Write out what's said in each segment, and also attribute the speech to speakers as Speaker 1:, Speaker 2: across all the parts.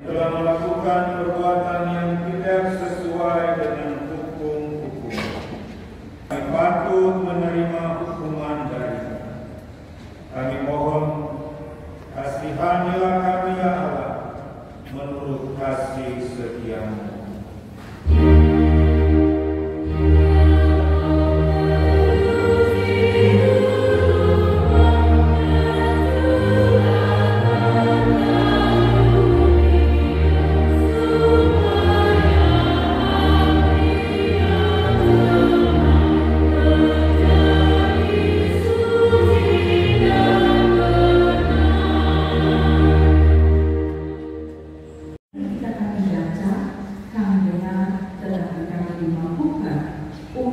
Speaker 1: telah melakukan perbuatan yang tidak sesuai dengan hukum-hukum. Kami patut menerima hukuman darinya. Kami mohon, kasihanilah kami ya Allah, menurut kasih setiamu.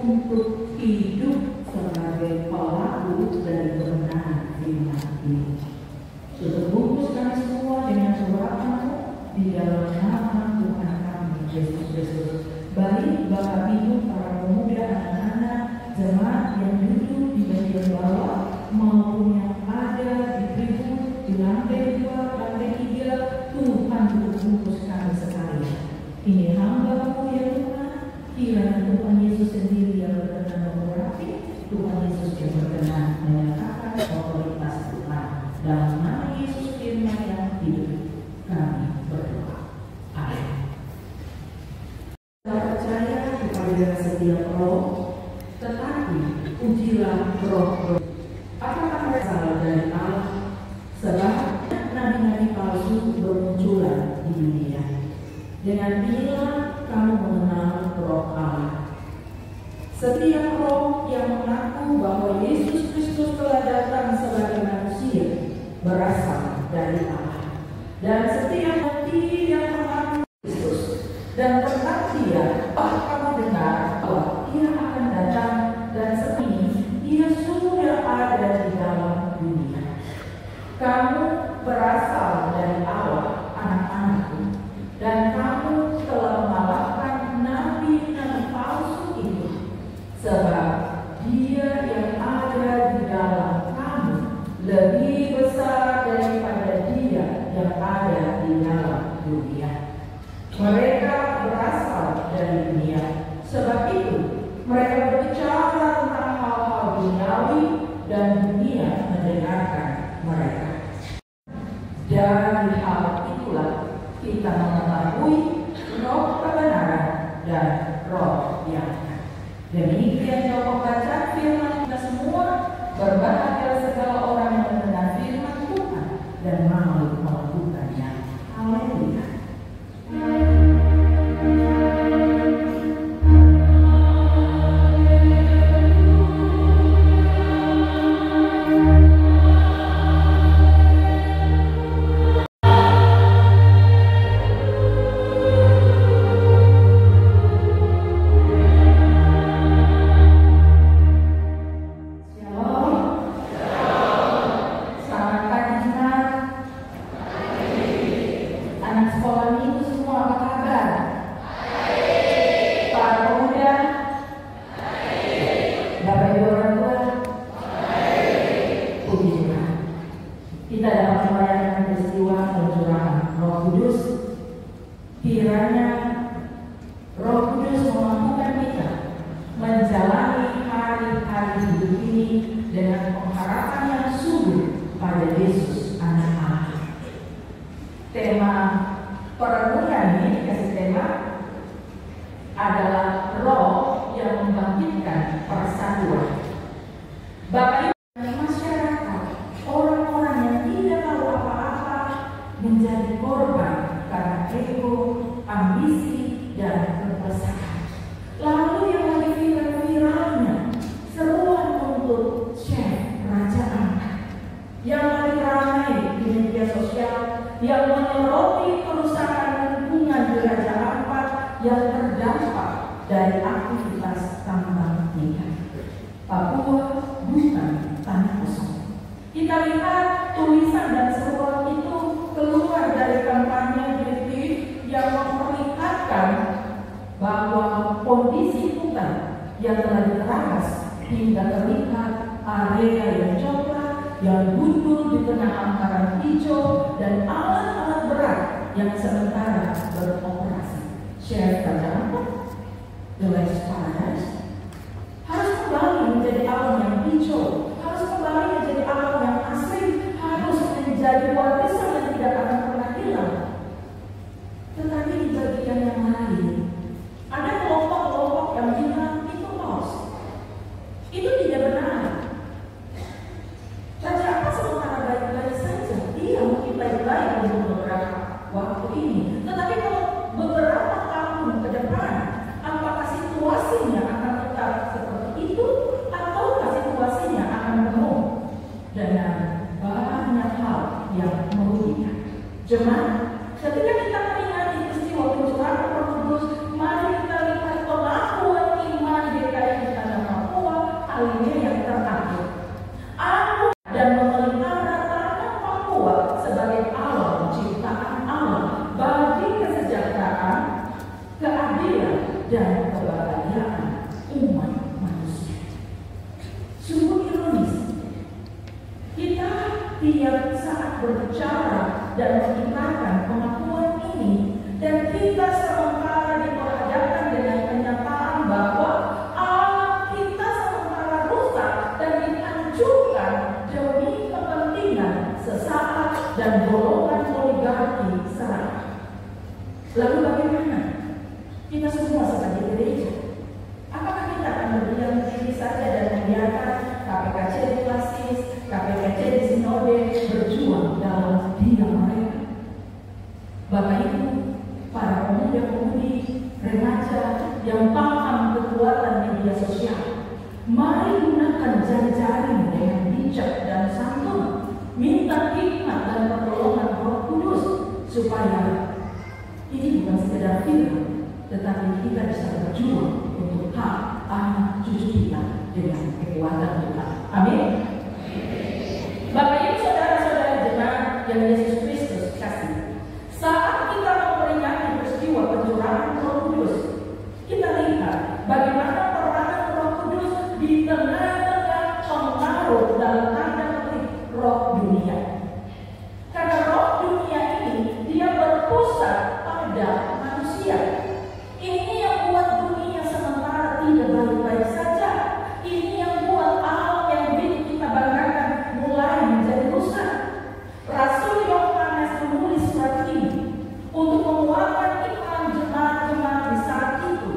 Speaker 2: Untuk hidup sebagai pelaku dari kebenaran firman ini. Terbungkus kami semua dengan doa-Mu di dalam nama Tuhan kami Yesus Kristus. Baik Bapak Ibu, para pemuda, anak-anak, jemaat yang duduk di bagian bawah maupun yang ada di tribun, di lantai 2, lantai 3, Tuhan terbungkus kami sekalian. Ini hamba-Mu ya Tuhan. Kiranya Tuhan Yesus sendiri yang berkenan memurapi, Tuhan Yesus yang berkenan menyatakan otoritas Tuhan. Dalam nama Yesus firman yang hidup, kami berdoa. Amin. Kita percaya kepada setiap roh, tetapi ujilah roh-roh. Apakah berasal dari Allah? Sebab nabi-nabi palsu bermunculan di dunia. Dengan inilah kamu mengenal roh Allah. Setiap roh yang mengaku bahwa Yesus Kristus telah datang sebagai manusia berasal dari Allah. Dan setiap yang tidak mengaku Kristus dan tentang Dia, kamu dengar bahwa Ia akan datang dan seperti Ia sudah ada di dalam dunia. Kamu berasal dari Allah, anak-anakku, dan kamu telah mengalahkan nabi-nabi palsu itu, sebab Dia yang ada di dalam kamu lebih besar daripada Dia yang ada di dalam dunia. Mereka berasal dari dunia, sebab itu mereka berbicara tentang hal-hal duniawi dan dunia mendengarkan mereka. Dari hal itulah kita mengetahui roh kebenaran dan roh yang demikian jawab baca firman kita semua. Berbahagia segala orang yang mendengar firman Tuhan dan mau melakukannya. Haleluya. Kita dapat merayakan peristiwa pencurahan Roh Kudus. Kiranya Roh Kudus memampukan kita menjalani hari-hari hidup ini dengan pengharapan yang sungguh pada Yesus Anak Allah. Tema perenungan ini dikasih tema adalah roh yang membangkitkan persatuan. Bapak menjadi korban karena ego, ambisi, dan kebesaran. Lalu yang lagi viral-viralnya seruan untuk chef Raja Ampat, yang lagi ramai di media sosial, yang menyoroti kerusakan lingkungan di Raja Ampat yang terdampak dari aktivitas tambang nikel. Papua bukan tanah kosong. Kita lihat tulisan dan seruan itu keluar dari kampanye BRIT yang memperlihatkan bahwa kondisi hutan yang telah diteras hingga terlihat area yang coklat, yang gundul di tengah hamparan hijau dan alat-alat berat yang sementara beroperasi. Share kerajaan apa? The West Paradise harus kembali menjadi alam yang hijau, harus kembali menjadi alam yang asli, harus menjadi warisan yang tidak akan pernah hilang. Tetapi di bagian yang lain, ada kelompok-kelompok yang bilang itu hoax. Itu tidak benar. Raja Ahas sementara baik-baik saja. Iya, mungkin baik-baik untuk beberapa waktu ini. Tetapi kalau beberapa tahun ke depan, apakah situasinya akan tetap seperti itu atau situasinya akan penuh dengan banyak hal yang merugikan? Jemaat, ketika kita melihat peristiwa pencurahan Roh Kudus, mari kita lihat pengakuan iman GKI di tanah Papua alimnya yang terakhir. Aku dan memelihara tanah Papua sebagai alam ciptaan Allah bagi kesejahteraan, keadilan, dan kebahagiaan umat manusia. Sungguh ironis, kita tiap saat berbicara dan mengingatkan pengakuan ini, dan kita sementara diperhadapkan dengan kenyataan bahwa alam kita sementara rusak dan dihancurkan demi kepentingan sesaat dan golongan oligarki serata. Lalu bagaimana? Kita semua sebagai gereja, apakah kita akan berdiam diri saja dan membiarkan KPKC di Klasis, KPKC di Sinode berjuang dalam diam mereka? Bapak Ibu, para pemuda-pemudi, remaja yang paham kekuatan media sosial, mari gunakan jari-jari dengan bijak dan santun, minta hikmat dan pertolongan Roh Kudus supaya ini bukan sekedar viral, tetapi kita bisa berjuang untuk hak anak cucu kita dengan kekuatan Tuhan. Amin. Bapak Ibu, saudara-saudara jemaat yang Yesus Kristus kasih, saat kita memperingati peristiwa pencurahan Roh Kudus, kita lihat bagaimana peranan Roh Kudus di tengah-tengah pengaruh dalam tanda petik roh dunia. Karena roh dunia ini dia berpusat pada manusia. Ini yang buat dunia sementara tidak baik-baik saja. Ini yang buat alam yang begitu kita banggakan mulai menjadi rusak. Rasul Yohanes menulis surat ini untuk menguatkan iman jemaat-jemaat di saat itu,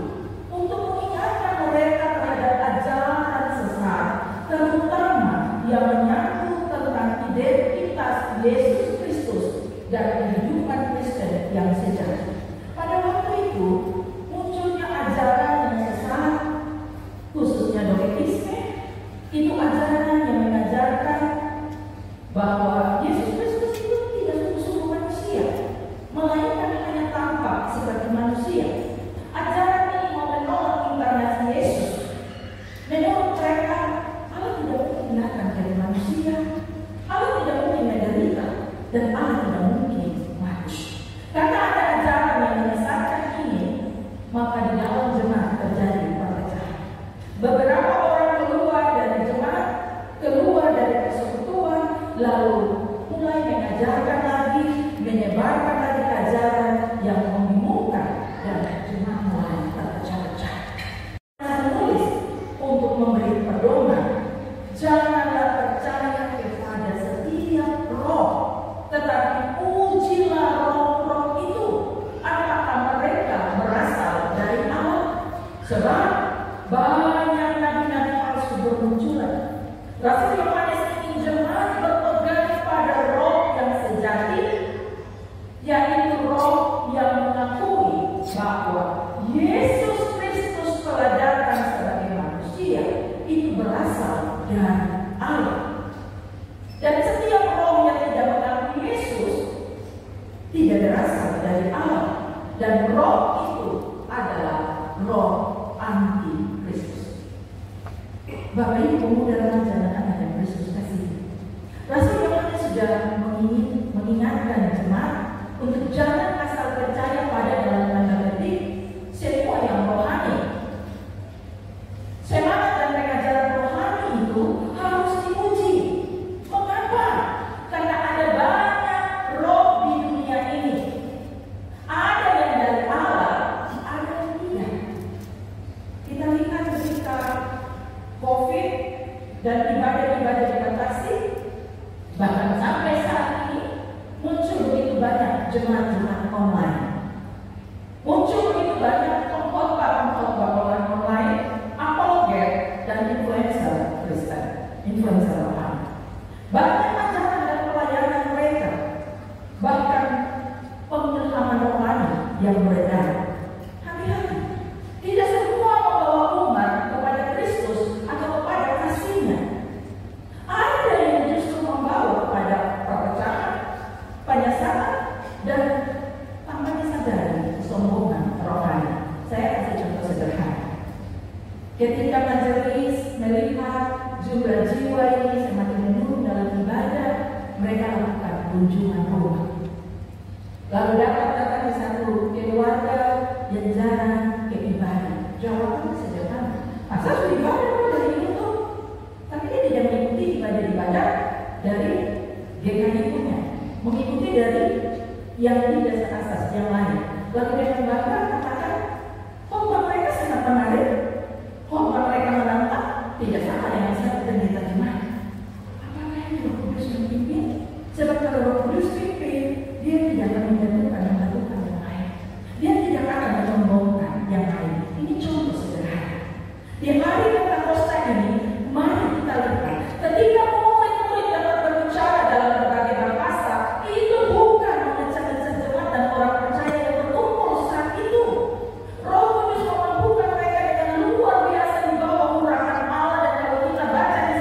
Speaker 2: untuk mengingatkan mereka terhadap ajaran sesat, terutama yang menyangkut tentang identitas Yesus Kristus dan kehidupan Kristen yang sejati. Pada waktu itu munculnya ajaran yang sesat, khususnya doketisme. Itu ajaran yang mengajarkan bahwa Yesus Kristus itu tidak sungguh-sungguh manusia, melainkan hanya tampak seperti manusia. Ajaran ini mau menolak inkarnasi Yesus. Menurut mereka, Allah tidak mungkin datang dari manusia, Allah tidak mungkin menderita, dan Allah tidak mungkin mati. Karena ada ajaran yang menyesatkan ini, maka di dalam jemaat terjadi perpecahan. Beberapa orang keluar dari jemaat, keluar dari persekutuan, lalu mulai mengajarkan lagi, menyebarkan lagi ajaran yang membingungkan, dan jemaat mulai terpecah-pecah. Saya menulis untuk memberi pedoman, janganlah percaya kepada setiap roh, tetapi ujilah roh-roh itu, apakah mereka berasal dari Allah. Sebab banyak nabi-nabi palsu bermunculan. Rasul Yohanes ingin jemaat berpegang pada roh yang sejati, yaitu roh yang mengakui bahwa Yesus Kristus telah datang sebagai manusia, itu berasal dari Allah. Dan setiap roh yang tidak mengakui Yesus tidak berasal dari Allah, dan roh itu adalah roh anti-Kristus. Bapak Ibu pemuda remaja dan anak yang Kristus kasih, Rasul Yohanes sudah mengingatkan jemaat untuk jangan asal percaya pada dalam tanda petik semua yang rohani. Semangat dan pengajaran rohani itu harus diuji. Mengapa? Karena ada banyak roh di dunia ini. online. Muncul begitu banyak pengkhotbah online, apologet dan influencer Kristen, influencer rohani. Banyak ajaran dan pelayanan mereka, bahkan pengilhaman rohani yang beredar. Hati-hati, tidak semua membawa umat kepada Kristus atau kepada kasih-Nya. Ada yang justru membawa kepada perpecahan, penyesalan, dan tanpa disadari kesombongan rohani. Saya kasih contoh sederhana. Ketika majelis melihat jumlah jiwa ini semakin menurun dalam ibadah, mereka lakukan kunjungan rumah. Lalu datang di satu keluarga yang jarang ke ibadah. Jawabannya sederhana. Masa sudah ibadah dari YouTube? Tapi dia tidak mengikuti ibadah dari GKI-nya, mengikuti dari yang tidak asas yang lain. Lalu dengan bangga katakan, khotbah mereka sangat menarik, khotbah mereka menantang, tidak sama dengan saya dan diterjemah. Apakah ini Roh Kudus memimpin? Sebab kalau Roh Kudus pimpin, dia tidak akan menjatuhkan dan melakukan yang lain. Dia tidak akan menyombongkan yang lain. Ini contoh sederhana. Di hari Pentakosta ini, mari kita lihat ketika murid-murid dapat berbicara dalam berbagai bahasa, itu bukan mengecek-ngecek jemaat dan orang percaya yang berkumpul saat itu. Roh Kudus memampukan mereka dengan luar biasa di bawah urapan Allah. Dan kalau kita baca di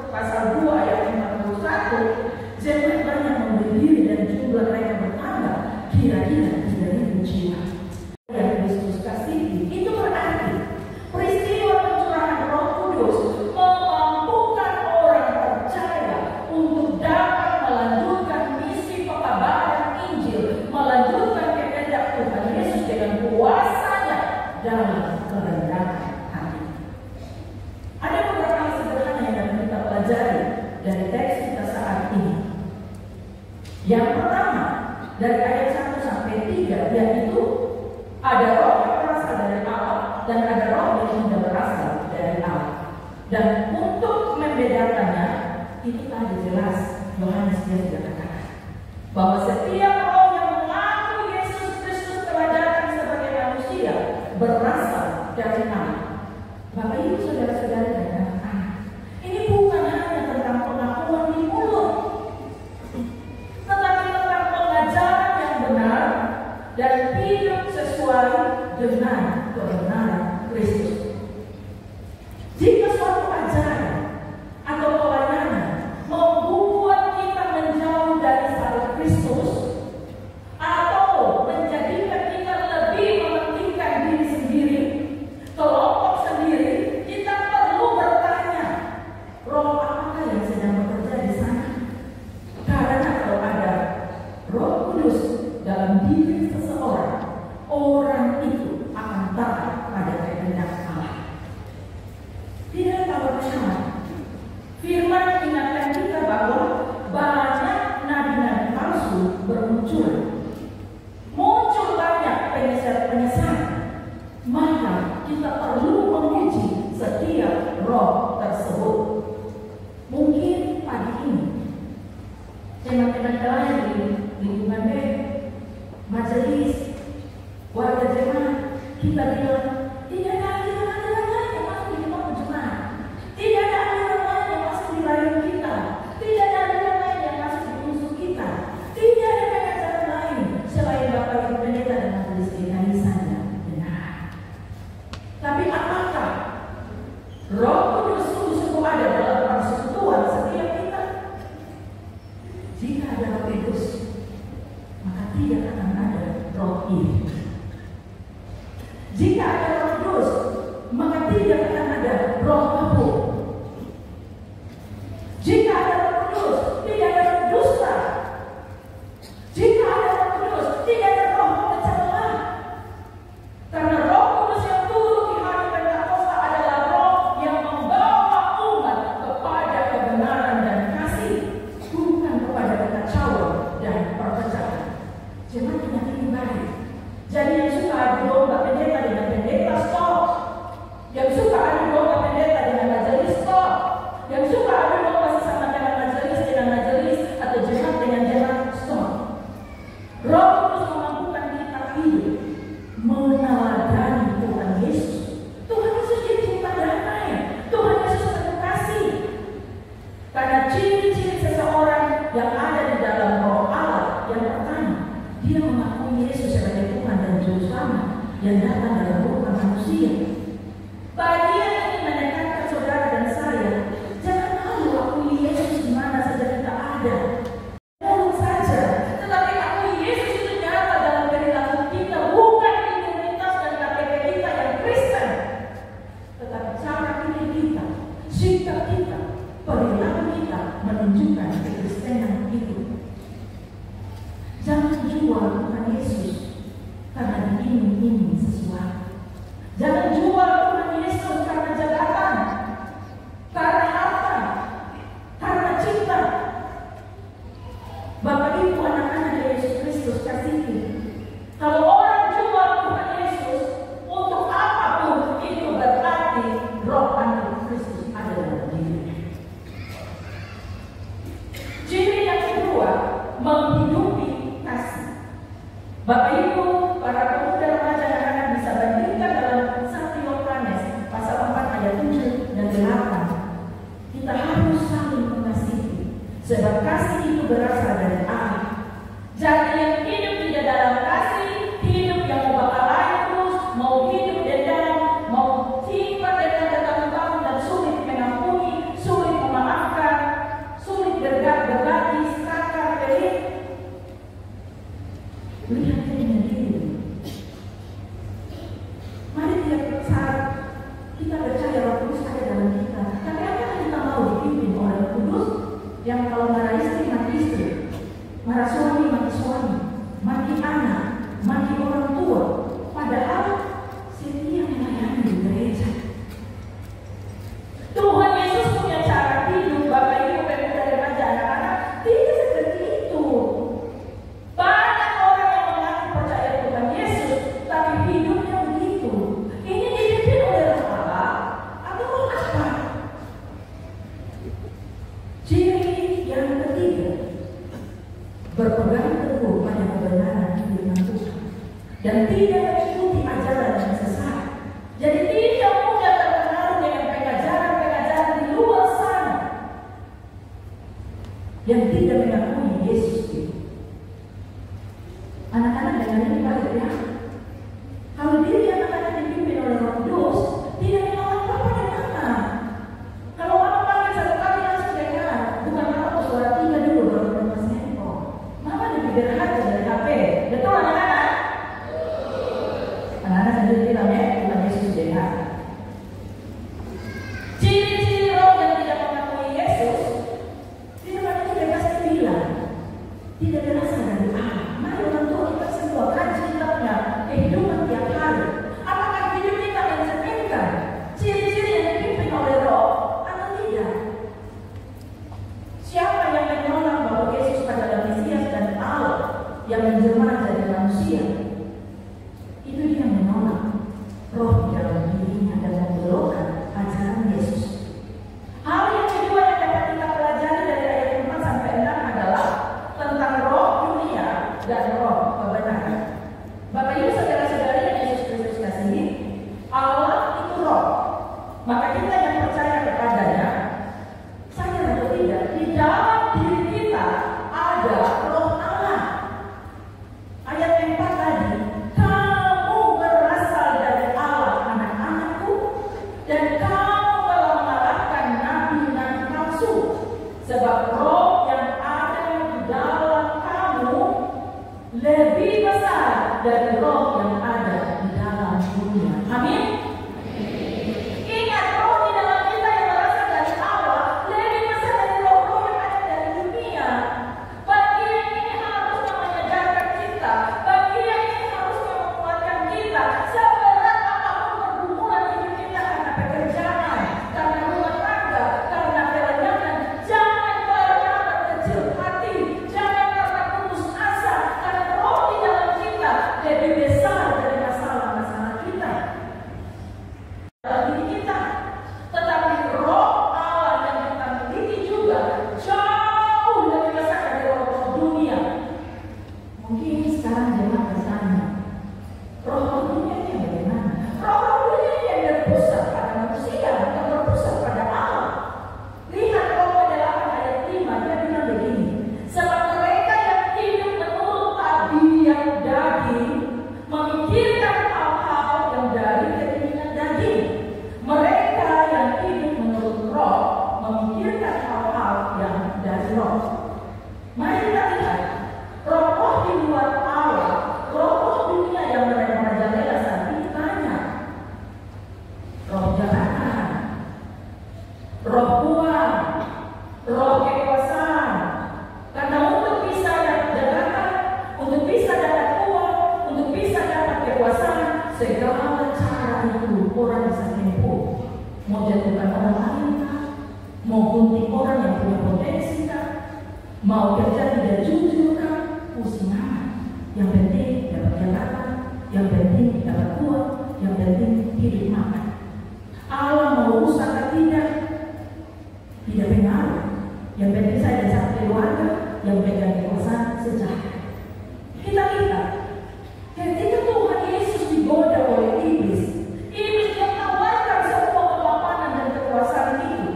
Speaker 2: pasal 2 ayat 51, jemaat banyak berdiri dan jumlah mereka bertambah kira-kira 3.000 jiwa. Yang Kristus kasihi, itu berarti peristiwa pencurahan Roh Kudus memampukan orang percaya untuk dapat melanjutkan misi pekabaran Injil, melanjutkan kehendak Tuhan Yesus dengan kuasa-Nya dalam kerendahan hati. Ada beberapa hal sederhana yang dapat kita pelajari dari teks kita saat ini. Yang pertama, dari ayat 1 sampai 3, yaitu ada roh yang berasal dari Allah dan ada roh yang tidak berasal dari Allah. Dan untuk membedakannya, itu tadi jelas Yohanes dia sudah katakan bahwa setiap roh yang mengaku Yesus Kristus telah datang sebagai manusia berasal dari Allah. Bapak Ibu saudara-saudara dan anak-anak, ini bukan hanya tentang pengakuan di mulut, tetapi tentang pengajaran yang benar dan hidup sesuai dengan kebenaran Kristus. Jika suatu ajaran atau pelayanan membuat kita menjauh dari salib Kristus atau menjadikan kita lebih mementingkan diri sendiri, kelompok sendiri, kita perlu bertanya, roh apakah yang sedang bekerja di sana? Karena kalau ada Roh Kudus dalam diri seseorang, orang itu akan taat pada kehendak Allah. Tidak tahu bersama. Firman ingatkan kita bahwa banyak nabi-nabi palsu bermunculan. Muncul banyak penyesalan. Maka kita perlu menguji setiap roh tersebut. Mungkin pagi ini teman-teman lain di lingkungan majelis warga jemaat, kita bilang tidak ada aliran lain yang masuk di tempat jemaat, tidak ada aliran lain yang masuk di layar kita, tidak ada aliran lain yang masuk di musuh kita, tidak ada pengajaran lain selain Bapak Ibu Pendeta dan majelis GKI saja. Benar. Tapi apakah Roh Kudus sungguh-sungguh ada dalam persekutuan setiap kita? Jika ada Roh Kudus, maka tidak akan ada roh ini. Jika ada Roh Kudus, maka tidak akan ada roh mabuk. Jika ada Roh Kudus, tidak ada roh dusta. Jika ada Roh Kudus, tidak ada roh pemecah belah. Karena Roh Kudus yang turun di hari Pentakosta adalah roh yang membawa umat kepada kebenaran dan kasih, bukan kepada kekacauan dan perpecahan. Jemaat ingat ini baik. Jadi yang suka adu domba pendeta dengan pendeta stop, yang Kudus memampukan kita hidup meneladani Tuhan Yesus. Tuhan Yesus jadi cinta damai. Tuhan Yesus penuh kasih. Karena ciri-ciri seseorang yang ada di dalam Roh Allah, yang pertama, dia mengakui Yesus sebagai Tuhan dan Juru Selamat yang datang dalam rupa manusia. Bagi yang ingin mendekatkan saudara dan saya, jangan malu akui Yesus di mana saja kita ada. Mulut saja, tetapi akui Yesus itu nyata dalam perilaku kita, bukan identitas dan KTP kita yang Kristen, tetapi cara pikir kita, sikap kita, perilaku kita menunjukkan kekristenan itu. Jangan jual Tuhan Yesus karena diiming-iming sesuatu. Jangan jual Tuhan Yesus karena jabatan, karena harta, karena cinta. Bapak Ibu, anak-anak Yesus Kristus kasihi, kalau orang jual Tuhan Yesus untuk apapun, itu berarti roh Antikristus ada dalam dirinya. Ciri yang kedua, menghidupi kasih. Bapak Ibu, para pemuda, remaja, dan anak bisa bandingkan dalam 1 Yohanes pasal 4 ayat 7 dan 8. Kita harus saling mengasihi, sebab kasih itu berasal dari Allah. Jadi yang hidup tidak dalam kasih, hidup yang mau bakal terus, mau hidup dendam, mau simpan dendam bertahun-tahun dan sulit mengampuni, sulit memaafkan, sulit berbagi, serakah, pelit. Lihat dengan diri. Mari tiap saat kita percaya Roh Kudus ada dalam kita. Tapi apakah kita mau dipimpin oleh Roh Kudus yang kalau marah istri mati istri, marah suami mati suami, mati anak, mati orang tua, padahal setia melayani di gereja. Tuhan Yesus punya cara hidup. Bapak Ibu, pemuda, remaja, anak-anak, tidak seperti itu. Banyak orang yang mengaku percaya Tuhan Yesus, tapi hidupnya begitu. Ini dipimpin oleh Roh Allah atau apa? Ciri yang ketiga, berpegang teguh pada kebenaran firman Tuhan dan tidak mengikuti ajaran yang sesat. Jadi tidak mudah terpengaruh dengan pengajaran-pengajaran di luar sana yang tidak mengakui Yesus itu. Anak-anak dengan ini baik ya. Kalau diri anak-anak dipimpin oleh Roh Kudus, tidak menolak Bapa dan Mama. Kalau Mama panggil satu kali langsung dengar, bukan Mama suara 3 dulu baru lepas handphone. Mama lebih berharga dari HP. Betul anak-anak? Anak-anak sendiri bilang ya, Tuhan Yesus dengar. Ciri-ciri roh yang tidak mengakui Yesus, firman itu bebas dibilang, tidak berasal dari Allah. Mari orang tua kita semua kaji kita punya kehidupan tiap hari. Apakah hidup kita mencerminkan ciri-ciri yang dipimpin oleh roh atau tidak? Siapa yang menolak bahwa Yesus adalah Mesias dan Allah yang menjelma jadi manusia? Itu dia menolak roh di dalam dirinya dan membelokkan ajaran Yesus. Hal yang kedua yang dapat kita pelajari dari ayat 4 sampai 6 adalah tentang roh dunia dan roh kebenaran. Bapak Ibu, saudara-saudari yang Yesus Kristus kasihi, Allah itu roh. Maka kita yang percaya kepadanya, sadar atau tidak, di dalam diri kita ada roh Allah. Ayat 4 tadi, kamu berasal dari Allah, anak-anakku, dan kamu telah mengalahkan nabi-nabi palsu, sebab roh yang ada di dalam kamu lebih besar dari roh yang ada di dalam dunia. Amin. Ingat, roh di dalam kita yang berasal dari Allah lebih besar dari roh-roh yang ada dari dunia. Bagian ini harusnya menyadarkan kita, bagian ini harusnya menguatkan kita. Seberat apapun pergumulan hidup kita, karena pekerjaan, karena rumah tangga, karena kerendahan, jangan pernah berkecil hati, jangan pernah putus asa, karena roh di dalam kita lebih besar dari masalah-masalah kita dalam diri kita. Tetapi roh Allah yang kita miliki juga jauh lebih besar dari roh dunia. Mungkin sekarang menjatuhkan orang lain kah? Mau gunting orang yang punya potensi kah? Mau kerja tidak jujur kah? Pusing amat. Yang penting dapat jabatan, yang penting dapat uang, yang penting hidup makan. Allah mau rusak atau tidak? Tidak pengaruh. Yang penting saya dan satu keluarga yang pegang kekuasaan sejahtera. Ketika Tuhan Yesus digoda oleh iblis yang menawarkan semua kelapanan dan kekuasaan itu.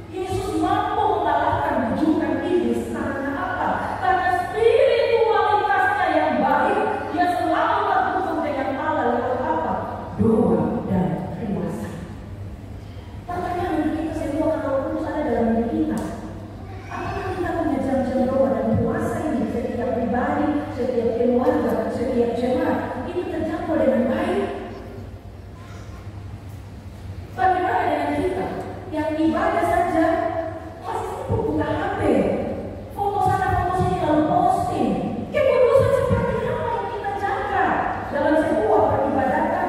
Speaker 2: Yesus mampu mengalahkan bujukan iblis karena apa? Karena spiritualitasnya yang baik. Dia selalu terhubung dengan Allah lewat apa? Doa dan puasa. Pertanyaan bagi kita semua, kalau terus ada dalam diri kita, apakah kita punya jam-jam doa dan puasa ini? Setiap pribadi, setiap keluarga, setiap jemaat itu terjangkau dengan baik. Bagaimana dengan kita yang ibadah saja masih sibuk buka HP, foto sana foto sini lalu posting? Kekudusan seperti apa yang kita jaga dalam sebuah peribadatan?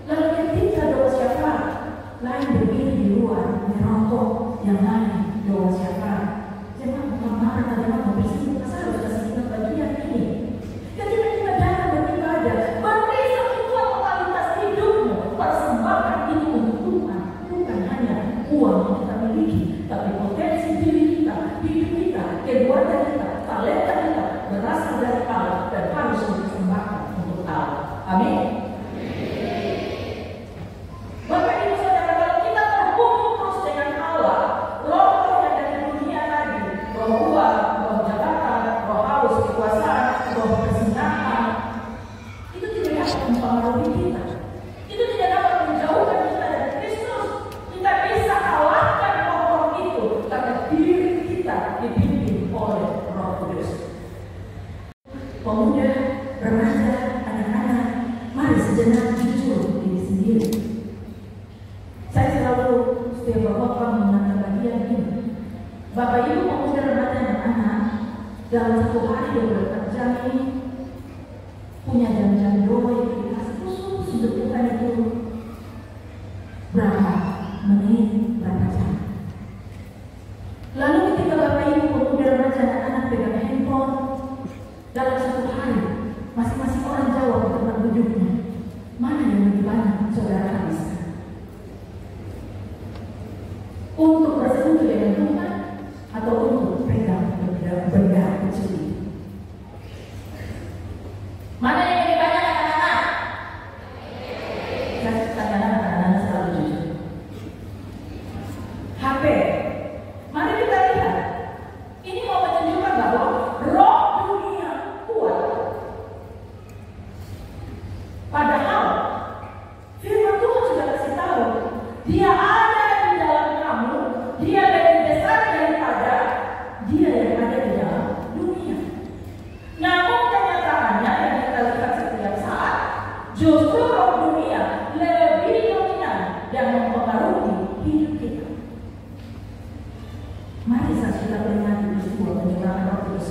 Speaker 2: Lalu ketika doa syafaat, lain berdiri di luar merokok, yang lain doa syafaat. Jangan bukan marah, jangan membersihkan, saya harus kasih kita bagian ini. Ketika kita datang beribadah, berbisa semua totalitas hidupmu, persembahkan itu untuk Tuhan. Bukan hanya uang yang kita miliki, tapi potensi diri kita, hidup kita, keluarga kita, talenta kita berasal dari Allah dan harus dipersembahkan untuk Allah. Amin. Bapak Ibu Saudara, kalau kita terhubung terus dengan Allah, roh yang dari dunia tadi, roh uang, roh jabatan, roh haus kekuasaan, roh kesenangan, itu tidak dapat mempengaruhi kita. Itu tidak dapat menjauhkan kita dari Kristus. Kita bisa kalahkan roh-roh itu karena diri kita dipimpin oleh Roh Kudus. Pemuda, remaja, anak-anak, mari sejenak jujur diri sendiri. Saya selalu setiap berkhotbah menggunakan bagian ini. Bapak Ibu pemuda, remaja, dan anak, dalam satu hari 24 jam ini punya jam-jam doa yang dikasih khusus untuk Tuhan itu berapa menit, berapa jam. Lalu ketika Bapak Ibu pemuda, remaja, dan anak pegang handphone, dalam satu hari masing-masing orang jawab ke tempat duduknya, mana yang lebih banyak saudara habiskan untuk bersekutu dengan Tuhan atau untuk pegang benda kecil ini? Mana yang lebih banyak anak-anak? Saya tanya anak-anak selalu jujur. HP. Mari kita lihat. Ini mau menunjukkan bahwa roh dunia kuat. Padahal firman Tuhan sudah kasih tahu, Dia ada di dalam kamu, Dia lebih besar daripada Dia yang ada di dalam dunia. Namun kenyataannya yang kita lihat setiap saat, justru roh dunia lebih dominan dan mempengaruhi hidup kita. Mari saat kita peringati peristiwa penyerahan Roh Kudus,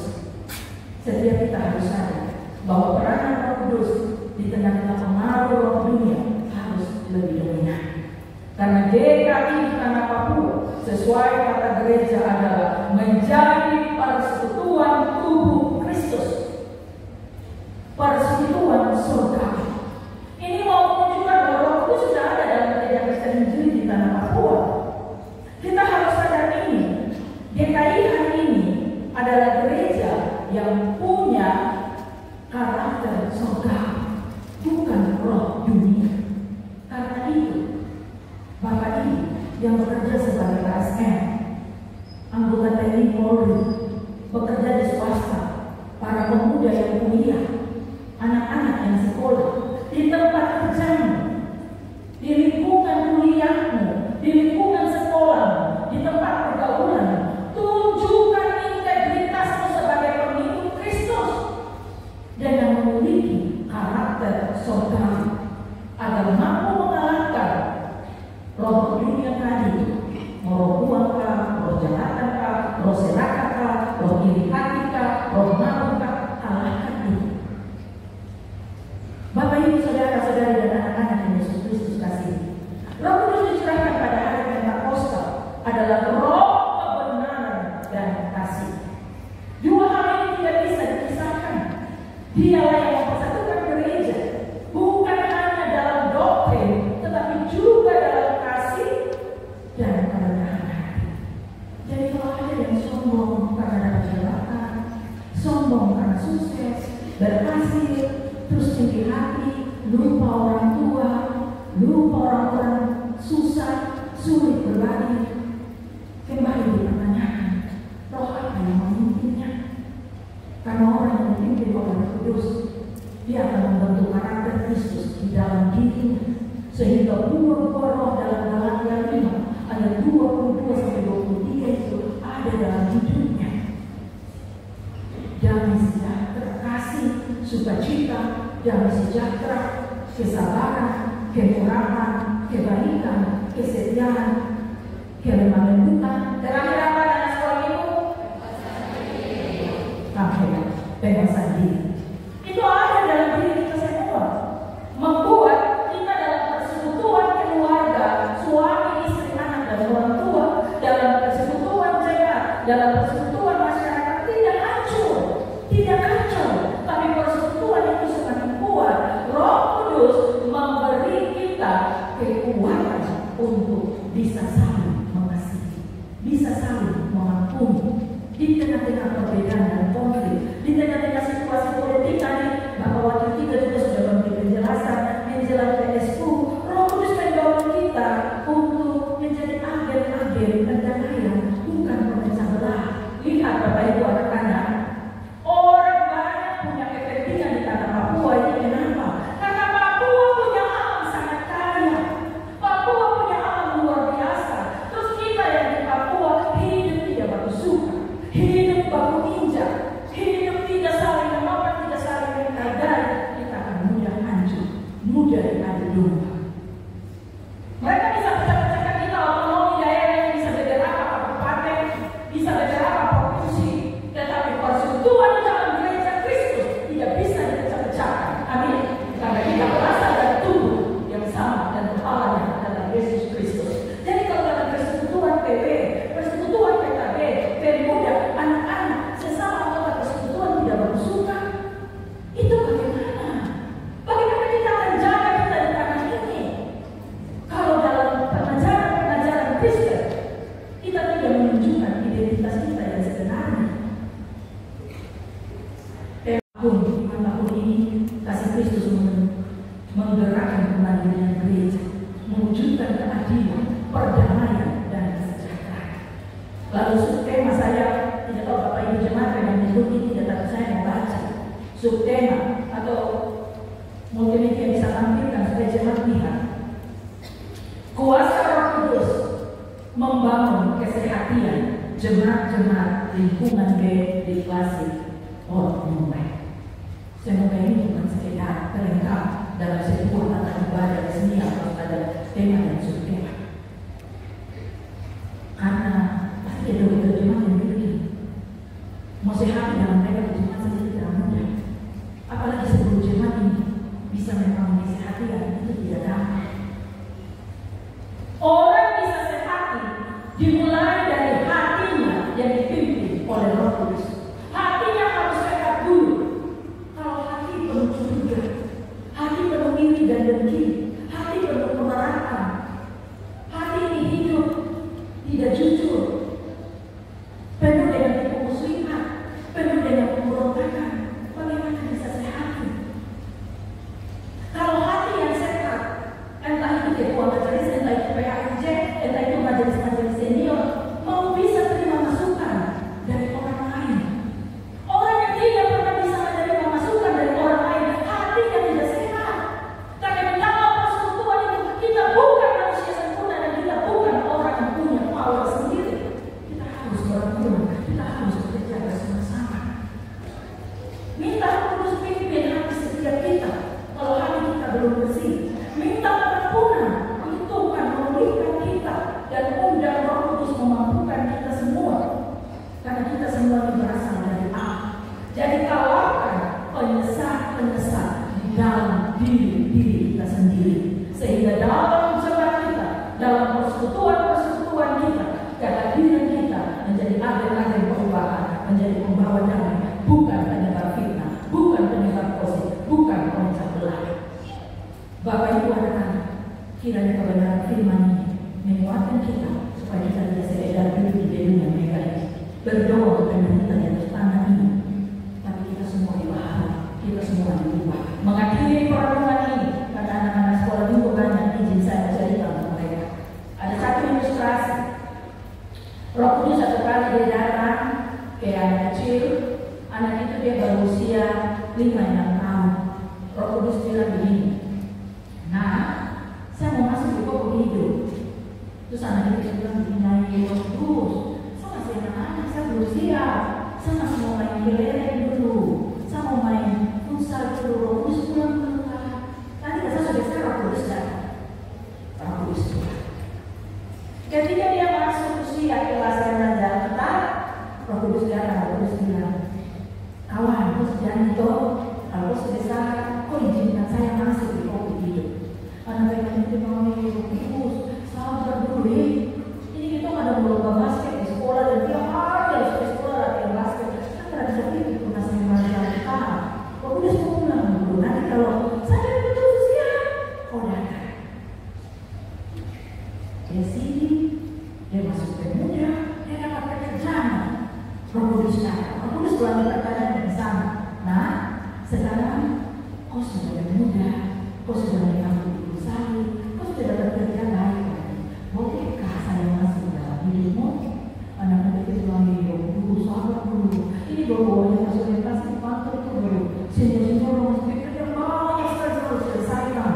Speaker 2: setiap kita harus sadar bahwa peranan Roh Kudus di tengah-tengah pengaruh roh dunia harus lebih dominan. Karena GKI di tanah Papua sesuai kata gereja adalah menjadi persekutuan tubuh Kristus, persekutuan surga. Ini mau menunjukkan bahwa Roh Kudus sudah ada dalam gereja Kristen Injili di tanah Papua. Kita harus sadar ini. GKI hari ini adalah gereja yang punya karakter surga, bukan roh dunia. Karena itu, Bapak Ibu yang bekerja sebagai ASN, anggota TNI Polri, bekerja di swasta, para pemuda yang kuliah, anak-anak yang sekolah, di tempat kerjamu, di lingkungan kuliahmu, di lingkungan sekolahmu, di tempat pergaulanmu, tunjukkan integritasmu sebagai pengikut Kristus dengan memiliki karakter surgawi agar mampu mengalahkan roh dunia tadi, roh uang kah, roh jabatan kah, roh serakah kah, roh iri hati kah, roh malu kah, kalahkan itu. bersuci hati, lupa orang tua, lupa orang-orang susah, sulit berbagi. Kembali dipertanyakan, roh apa yang memimpinnya? Karena orang yang memimpin oleh Roh Kudus, dia akan membentuk karakter Kristus di dalam dirinya, sehingga buah-buah roh dalam Galatia 5 ayat 22-23 itu ada dalam hidupnya. Damai sejahtera, kasih, sukacita, damai sejahtera, kesabaran, kemurahan, kebaikan, kesetiaan, kelemah lembutan. Terakhir apa dalam sekolah ibu? Pembebasan diri. Itu ada dalam diri kita semua. Membuat kita dalam persekutuan keluarga, suami, istri, anak, dan orang tua, dalam persekutuan jemaat, dalam persekutuan masyarakat tidak hancur, tidak kacau, tapi persekutuan itu semakin kuat. Roh Kudus memberi kita kekuatan untuk bisa saling mengasihi, bisa saling mengampuni di tengah-tengah perbedaan dan konflik, di tengah-tengah situasi politik tadi. Bahwa wakil kita juga sudah memberi penjelasan menjelang PSU. Roh Kudus mendorong kita untuk menjadi agen-agen perdamaian, bukan pemecah belah. Lihat Bapak Ibu anak-anak, orang banyak punya kepentingan di tanah Papua ini. Kenapa? Karena Papua punya alam sangat kaya, Papua punya alam luar biasa. Terus kita yang di Papua hidup tidak baku suka, hidup baku injak, hidup tidak saling menopang, tidak saling menghargai. Kita akan mudah hancur, mudah diadu domba. Mereka bisa pecah-pecahkan kita otonomi daerah, bisa beberapa kabupaten, bisa beberapa provinsi, tetapi persekutuan di dalam gereja Kristus tidak bisa dipecah-pecahkan. Amin. Karena kita berasal dari tubuh yang sama dan kepalanya adalah Yesus Kristus. Jadi kalau dalam persekutuan PB, persekutuan PKB, pemuda, anak-anak, sesama anggota persekutuan tidak bersuka, itu bagaimana? Bagaimana kita akan jaga kita di tanah ini? Kalau dalam pengajaran Kristen kita tidak menunjukkan identitas kita yang sebenarnya. Tahun ini kasih Kristus menggerakkan kemandirian gereja, mewujudkan keadilan, perdamaian, dan kesejahteraan. Lalu subtema saya tidak tahu Bapak Ibu jemaat yang menyebut ini, tetapi saya membaca subtema atau mungkin yang bisa tampilkan supaya jemaat lihat. Kuasa Roh Kudus membangun kesehatan jemaat-jemaat lingkungan dedikasi orang Mumbai. Semoga ini bukan sekedar pelengkap dalam sebuah tata ibadah resmi atau pada tema dan subtema. Karena pasti ada jemaat yang begini. Mau sehat dalam mereka jemaat saja tidak mudah. Apalagi sebelum jemaat ini bisa membangun kesehatan, itu tidak gampang. Orang bisa sehat dimulai dari hatinya yang dipimpin oleh Roh Kudus. Hatinya harus sehat dulu. Kalau hati penuh curiga, hati penuh iri dan dengki, hati penuh kemarahan, hati ini hidup tidak jujur, penuh dengan tipu muslihat, penuh dengan pemberontakan, bagaimana bisa sehat? Kalau hati yang sehat, entah itu ketua majelis, entah itu PHIJ, entah itu majelis-majelis senior, mau bisa terima masukan dari orang lain. Orang yang tidak pernah bisa menerima masukan dari orang lain, hatinya tidak sehat. Karena di dalam persekutuan itu kita bukan manusia sempurna dan kita bukan orang yang punya power sendiri. Kita harus bergabung, kita harus bekerja bersama-sama. Minta Roh Kudus pimpin hati setiap kita. Kalau hati kita belum bersih, minta pengampunan untuk Tuhan memulihkan kita dan undang Roh Kudus memampukan kita semua. Karena kita semua ini berasal dari Allah. Jadi kalahkan penyesat-penyesat di dalam diri kita sendiri, sehingga dalam jemaat kita, dalam persekutuan kita, kehadiran kita menjadi agen-agen perubahan, menjadi pembawa damai, bukan penyebar fitnah, bukan penyebar gosip, bukan pemecah belah. Bapak Ibu anak-anak, kiranya kebenaran firman ini menguatkan kita supaya kita tidak sekedar duduk di gedung yang megah ini, berdoa untuk kita di atas tanah ini, tapi kita semua dibahas, kita semua diubah, mengakhiri Terus anak itu bilang nyanyi terus, saya masih anak-anak, saya belum siap, saya masih mau main kelereng dulu, saya mau main futsal dulu, terus pulang dulu kan. Nanti saya sudah besar, aku sudah. Ketika dia masuk usia kelas yang ketat, Roh Kudus datang, Roh Kudus bilang, kawan, kau jangan itu, kalau kau sudah besar, kau izinkan saya masuk di kopi hidup. Anak-anak itu mau Kudus, sabar dulu ya. Ini kita ada lomba basket di sekolah dan tiap hari harus ke sekolah latihan basket. Kita tidak bisa pergi ke nasi malam kita. Roh Kudus mau pulang dulu. Nanti kalau saya betul usia, kau datang. Dia sini, dia masuk pemuda, dia dapat pekerjaan. Roh Kudus datang. Roh Kudus telah berkata di sana. Nah, sekarang kau sudah muda, kau sudah menikah ibu saya, kau sudah dapat kerja baik. Bolehkah saya masuk dalam hidupmu? Anak-anak itu bilang, dulu, sahabat dulu. Ini bawa-bawanya masuk yang pasti pantai itu dulu. Senior-senior masuk kerja banyak sekali harus selesaikan.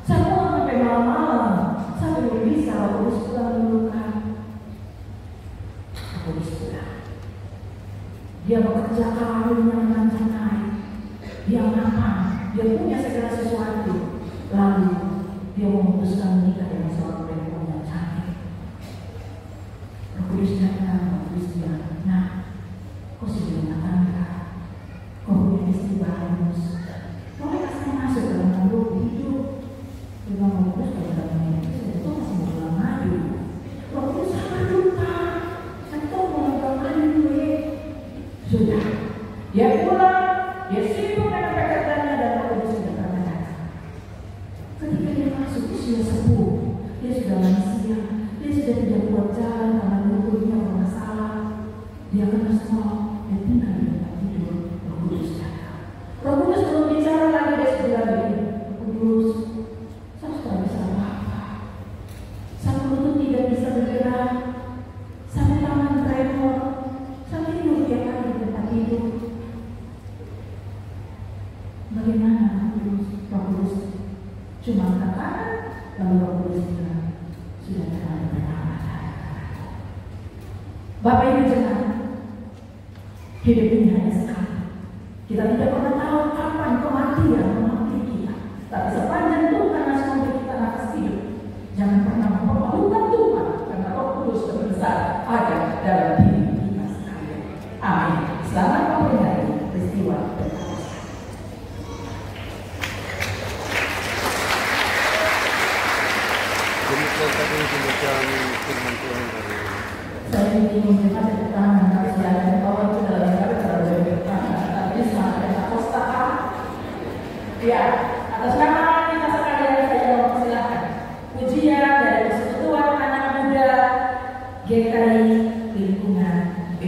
Speaker 2: Saya mau sampai malam-malam. Saya belum bisa, aku harus pulang dulu kan. Aku harus pulang. Dia bekerja karunya dengan naik. Dia makan. Dia punya segala sesuatu. Lalu dia memutuskan menikah dengan seorang perempuan yang cantik. Roh Kudus datang, Roh Kudus bilang, nah, kau sudah rumah tangga, kau punya istri bagus, bolehkah saya masuk dalam tanggung hidup? Dia bilang, Roh Kudus kalau dalam itu itu masih mau pulang madu. Roh Kudus sangat lupa, saya tahu mau pulang madu dulu ya. Sudah, dia pulang, dia sibuk dengan pekerjaannya dan Roh Kudus sudah pernah datang. Ketika dia masuk usia 10, dia sudah lansia, dia sudah tidak kuat jalan karena lututnya bermasalah. Dia akan bersekolah, dia tinggal di tempat tidur. Roh Kudus datang. Roh Kudus belum bicara lagi, dia sudah bilang, Roh Kudus, saya sudah bisa apa-apa. Saya lutut tidak bisa bergerak, saya tangan tremor, saya tidur tiap hari di tempat tidur. Bagaimana Roh Kudus? Cuma katakan, lalu Roh Kudus bilang, sudah terlalu bertambah. Bapak Ibu jangan, hidup ini hanya sekali. Kita tidak pernah tahu kapan kematian menanti kita. Tapi sepanjang Tuhan masih memberi kita nafas hidup, jangan pernah mempermalukan Tuhan, karena Roh Kudus terbesar ada dalam diri kita sekalian. Amin. Selamat memperingati peristiwa Pentakosta.
Speaker 3: Demikian tadi pembacaan firman Tuhan dari
Speaker 2: Saya ingin menerima tepuk tangan tapi silakan kawan itu dalam kali terlalu banyak tangan. Tapi selamat Pentakosta. Ya, atas nama kita sekalian saya mau persilahkan pujian dari Persekutuan Anak Muda GKI Lingkungan B.